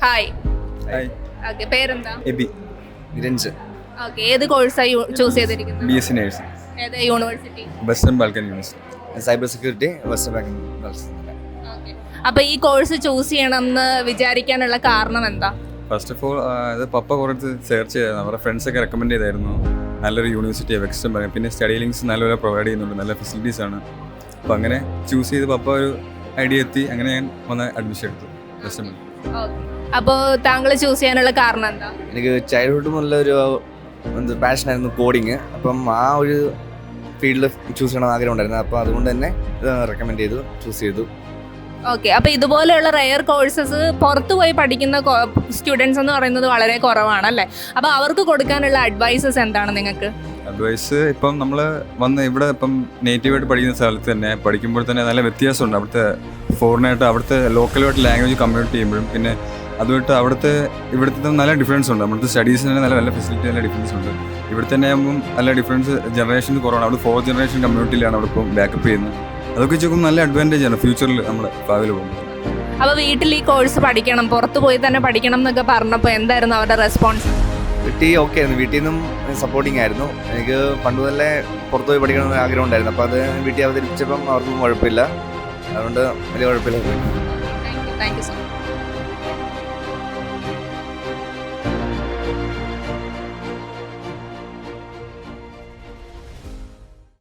Hi. Hi. Okay, പേരെന്താ? AB രഞ്ജ്. Okay, ഏത് കോഴ്സാണ് ചൂസ് ചെയ്തിരിക്കുന്നത്? ബി എസ് സി നേഴ്സിംഗ്, ഏത് university? Western Balkan university. Cyber security western bank. Okay, അപ്പോൾ ഈ കോഴ്സ് ചൂസ് ചെയ്യണമെന്ന് വിചാരിക്കാനുള്ള കാരണം എന്താ? ഫസ്റ്റ് ഓഫ് ഓൾ ഇത് പപ്പ കുറച്ച് സെർച്ച് ചെയ്തായിരുന്നു, അവരുടെ ഫ്രണ്ട്സൊക്കെ റെക്കമെൻഡ് ചെയ്തായിരുന്നു. നല്ലൊരു യൂണിവേഴ്സിറ്റി വെസ്റ്റേൺ ബാങ്ക്, പിന്നെ സ്റ്റഡി ലിങ്ക്സ് നല്ലപോലെ പ്രൊവൈഡ് ചെയ്യുന്നുണ്ട്, നല്ല ഫെസിലിറ്റീസ് ആണ്. അപ്പോൾ അങ്ങനെ ചൂസ് ചെയ്ത് പപ്പ ഒരു ഐഡിയ എത്തി, അങ്ങനെ ഞാൻ വന്ന് അഡ്മിഷൻ എടുത്തു വെസ്റ്റേൺ ബാങ്ക്. ഓക്കെ, അപ്പോൾ താങ്കൾ ചൂസ് ചെയ്യാനുള്ള കാരണം എന്താ? എനിക്ക് ചൈൽഡ്ഹുഡ് മുതലൊരു പാഷനായിരുന്നു കോഡിങ്. അപ്പം ആ ഒരു ഫീൽഡിൽ ചൂസ് ചെയ്യണം ആഗ്രഹം ഉണ്ടായിരുന്നു. അപ്പോൾ അതുകൊണ്ട് തന്നെ റെക്കമെൻഡ് ചെയ്തു, ചൂസ് ചെയ്തു. ഓക്കെ, അപ്പോൾ ഇതുപോലെയുള്ള റെയർ കോഴ്സസ് പുറത്തു പോയി പഠിക്കുന്ന സ്റ്റുഡൻസ് എന്ന് പറയുന്നത് വളരെ കുറവാണ് അല്ലേ? അപ്പോൾ അവർക്ക് കൊടുക്കാനുള്ള അഡ്വൈസസ് എന്താണ് നിങ്ങൾക്ക്? അഡ്വൈസ്, ഇപ്പം നമ്മൾ വന്ന് ഇവിടെ ഇപ്പം നേറ്റീവായിട്ട് പഠിക്കുന്ന സ്ഥലത്ത് തന്നെ പഠിക്കുമ്പോൾ തന്നെ നല്ല വ്യത്യാസമുണ്ട്. അവിടുത്തെ ഫോറിനായിട്ട് അവിടുത്തെ ലോക്കലുമായിട്ട് ലാംഗ്വേജ് കമ്മ്യൂണിറ്റ് ചെയ്യുമ്പോഴും പിന്നെ അതുമായിട്ട് ഇവിടുത്തെ നല്ല ഡിഫറൻസ് ഉണ്ട്. അവിടുത്തെ സ്റ്റഡീസിന് തന്നെ നല്ല ഫെസിലിറ്റി, നല്ല ഡിഫറൻസ് ഉണ്ട്. ഇവിടെ തന്നെ ആകുമ്പം നല്ല ഡിഫറൻസ് ജനറേഷൻ കുറവാണ്. അവിടെ 4th ജനറേഷൻ കമ്മ്യൂണിറ്റിയിലാണ് അവിടെ ഇപ്പം ബാക്കപ്പ് ചെയ്യുന്നത്. അതൊക്കെ വെച്ചും നല്ല അഡ്വാൻറ്റേജ് ആണ് ഫ്യൂച്ചറിൽ നമ്മൾ ഭാവിയിൽ പോകുന്നത്. അപ്പോൾ വീട്ടിൽ ഈ കോഴ്സ് പഠിക്കണം, പുറത്ത് പോയി തന്നെ പഠിക്കണം എന്നൊക്കെ പറഞ്ഞപ്പോൾ എന്തായിരുന്നു അവരുടെ റെസ്പോൺസ്? വീട്ടിൽ ഓക്കെ ആയിരുന്നു, വീട്ടിൽ നിന്നും സപ്പോർട്ടിങ് ആയിരുന്നു. എനിക്ക് പണ്ട് തന്നെ പുറത്ത് പോയി പഠിക്കണമെന്ന് ആഗ്രഹം ഉണ്ടായിരുന്നു. അപ്പോൾ അത് വീട്ടിൽ അവതരിപ്പിച്ചപ്പം അവർക്കും കുഴപ്പമില്ല, അതുകൊണ്ട് വലിയ കുഴപ്പമില്ല. Thank you so much.